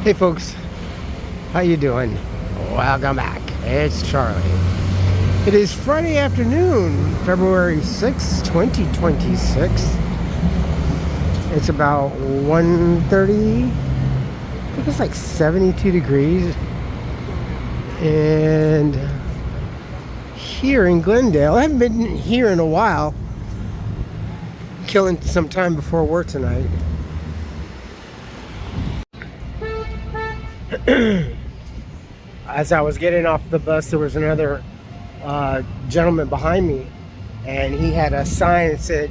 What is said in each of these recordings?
Hey folks, how you doing? Welcome back. It's Charlie. It is Friday afternoon, February 6th, 2026. It's about 1:30. I think it's like 72 degrees. And here in Glendale, I haven't been here in a while. Killing some time before work tonight. As I was getting off the bus, there was another gentleman behind me, and he had a sign that said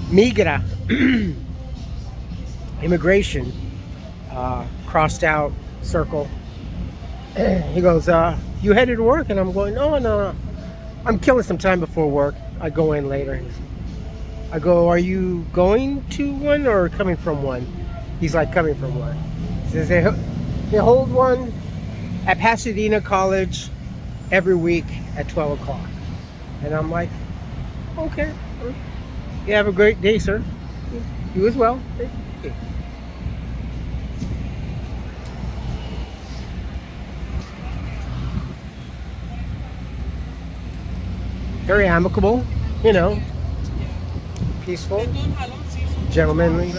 migra immigration, crossed out circle. He goes, you headed to work? And I'm going, no, I'm killing some time before work. I go in later. I go, are you going to one or coming from one? He's like, coming from one. He says they hold one at Pasadena College every week at 12 o'clock. And I'm like, okay. You have a great day, sir. You as well. Okay. Very amicable, peaceful, gentlemanly.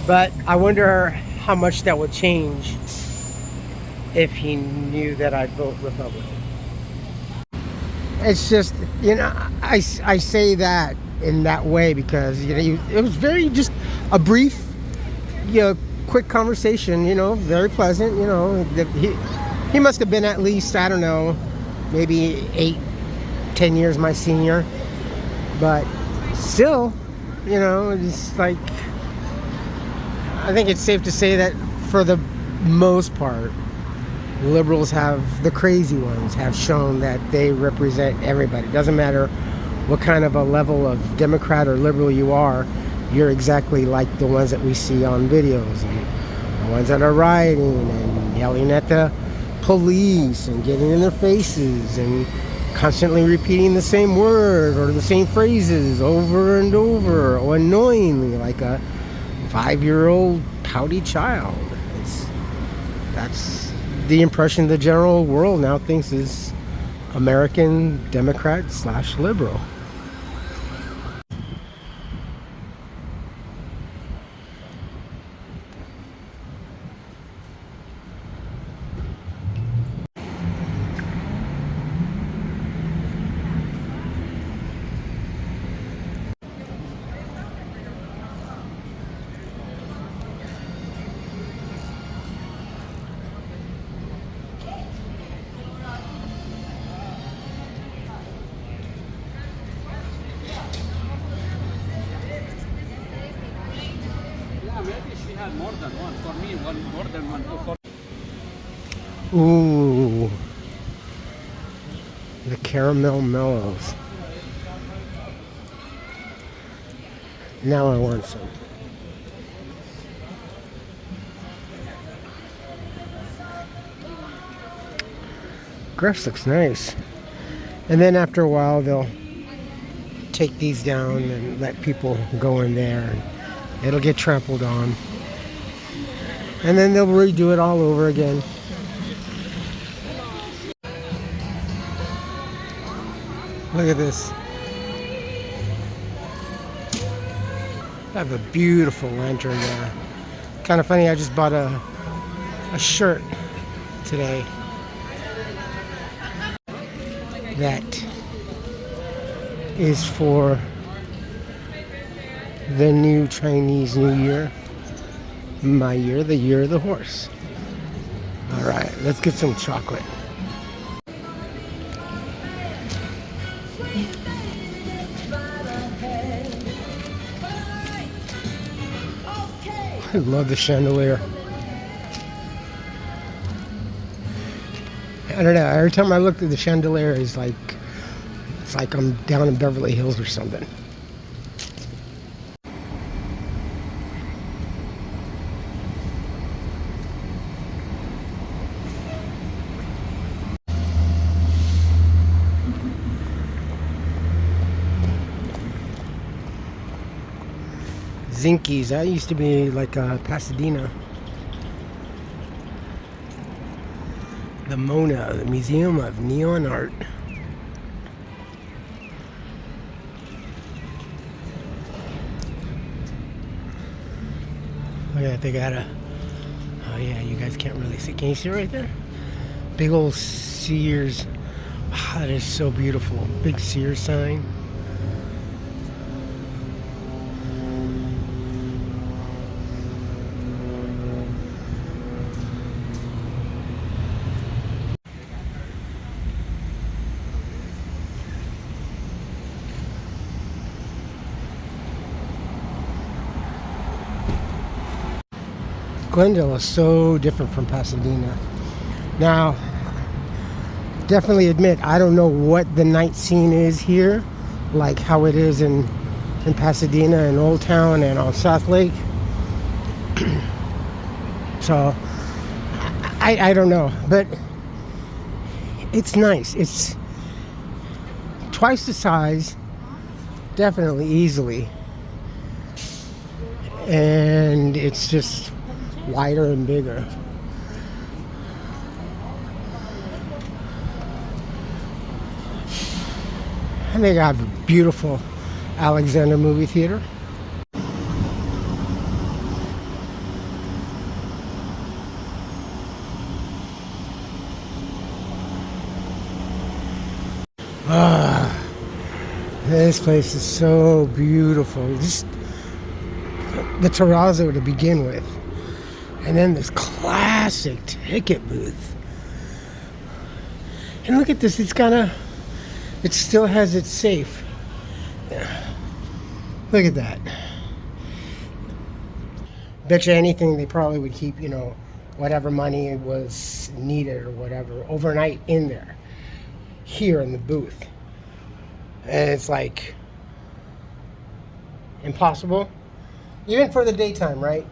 But I wonder how much that would change if he knew that I'd vote Republican. It's just, I say that in that way because, it was very just a brief, quick conversation, very pleasant, he must have been at least, I don't know, maybe 8-10 years my senior, but still, it's like, I think it's safe to say that for the most part, liberals the crazy ones have shown that they represent everybody. Doesn't matter what kind of a level of Democrat or liberal you are, you're exactly like the ones that we see on videos, and the ones that are rioting and yelling at the police and getting in their faces and constantly repeating the same word or the same phrases over and over, or annoyingly like a 5-year-old pouty child. That's the impression the general world now thinks is American Democrat / liberal. Maybe she had more than one. For me, one more than one. Ooh, the caramel mellows. Now I want some. Grass looks nice. And then after a while, they'll take these down and let people go in there. And it'll get trampled on. And then they'll redo it all over again. Look at this. I have a beautiful lantern there. Kind of funny, I just bought a shirt today that is for the new Chinese New Year. My year, the year of the horse. All right, let's get some chocolate. I love the chandelier. I don't know, every time I look at the chandelier, it's like I'm down in Beverly Hills or something. Zinkies. That used to be like Pasadena. The Mona, the Museum of Neon Art. Oh yeah, they got a. Oh yeah, you guys can't really see. Can you see right there? Big old Sears. Ah, that is so beautiful. Big Sears sign. Glendale is so different from Pasadena. Now, definitely admit, I don't know what the night scene is here, like how it is in Pasadena and Old Town and on South Lake. So, I don't know, but it's nice. It's twice the size, definitely, easily. And it's just wider and bigger. And they got a beautiful Alexander movie theater. This place is so beautiful. Just the terrazzo to begin with. And then this classic ticket booth. And look at this, it still has its safe. Look at that. Bet you anything they probably would keep, whatever money was needed or whatever overnight in there. Here in the booth. And it's like impossible. Even for the daytime, right?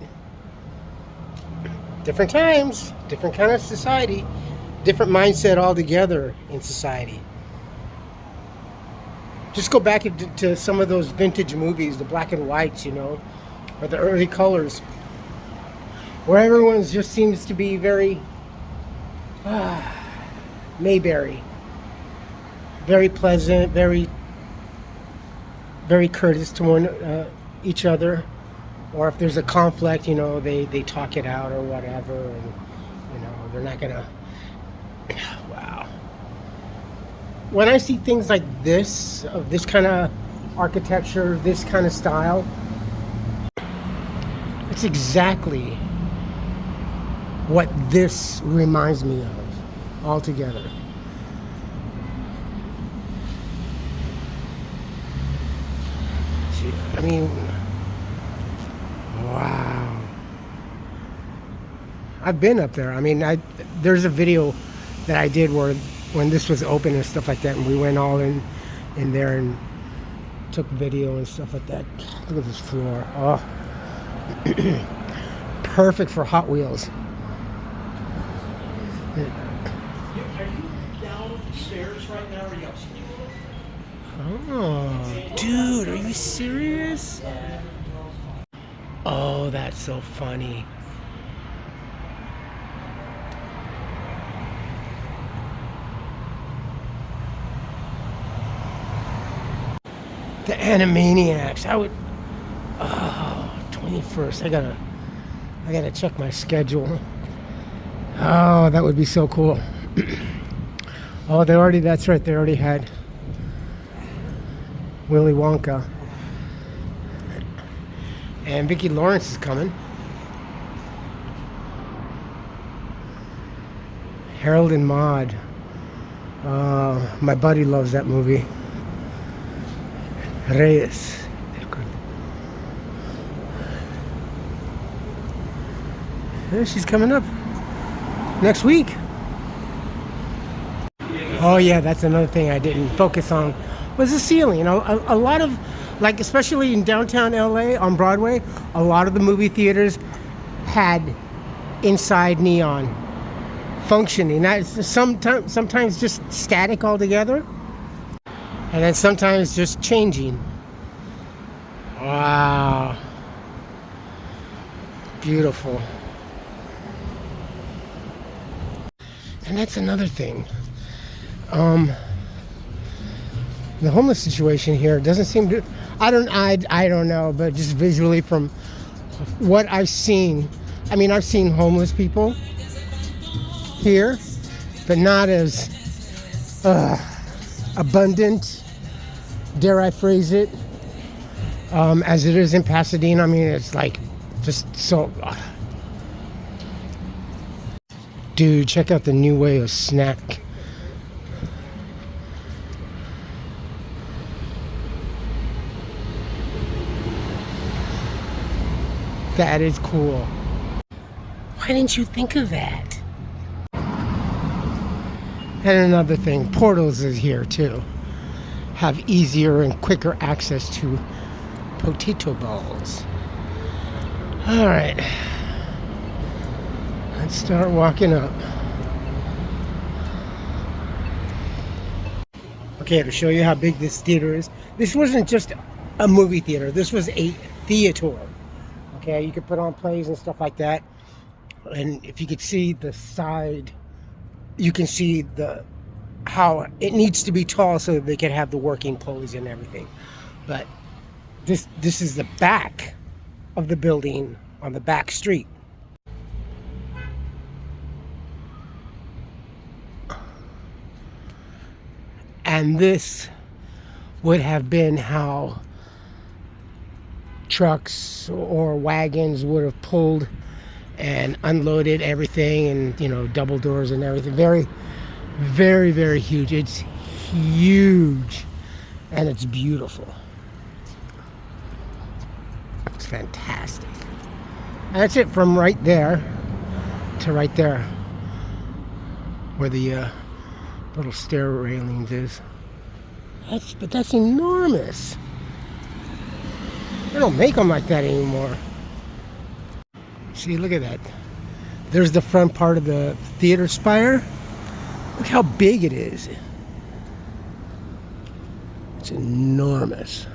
Different times, different kind of society, different mindset altogether in society. Just go back to some of those vintage movies, the black and whites, or the early colors, where everyone just seems to be very Mayberry, very pleasant, very, very courteous to each other. Or if there's a conflict, they talk it out or whatever, and they're not gonna. Wow. When I see things like this, of this kind of architecture, this kind of style, it's exactly what this reminds me of altogether. I mean, wow. I've been up there. I mean, there's a video that I did when this was open and stuff like that, and we went all in there and took video and stuff like that. Look at this floor. Oh. Perfect for Hot Wheels. Are you downstairs right now or are you upstairs? Oh, dude, are you serious? Oh, that's so funny. The Animaniacs. I would. Oh, 21st. I gotta check my schedule. Oh, that would be so cool. Oh, that's right. They already had Willy Wonka. And Vicki Lawrence is coming. Harold and Maude. My buddy loves that movie. Reyes. Yeah, she's coming up next week. Oh yeah, that's another thing I didn't focus on was the ceiling. A lot of, like, especially in downtown LA on Broadway, a lot of the movie theaters had inside neon functioning. That's sometimes just static altogether, and then sometimes just changing. Wow. beautiful. And that's another thing. The homeless situation here doesn't seem to. I don't know, but just visually from what I've seen. I mean, I've seen homeless people here, but not as abundant, dare I phrase it, as it is in Pasadena. I mean, it's like just so. Dude, check out the new way of snack. That is cool. Why didn't you think of that? And another thing, Portals is here too. Have easier and quicker access to potato balls. All right. Let's start walking up. Okay, to show you how big this theater is. This wasn't just a movie theater. This was a theater. Okay, you could put on plays and stuff like that. And if you could see the side, you can see how it needs to be tall so that they can have the working pulleys and everything. But this is the back of the building on the back street. And this would have been how trucks or wagons would have pulled and unloaded everything, and double doors and everything. Very, very, very huge. It's huge and it's beautiful. It's fantastic. And that's it from right there to right there where the little stair railings is. But that's enormous. They don't make them like that anymore. See, look at that. There's the front part of the theater spire. Look how big it is. It's enormous.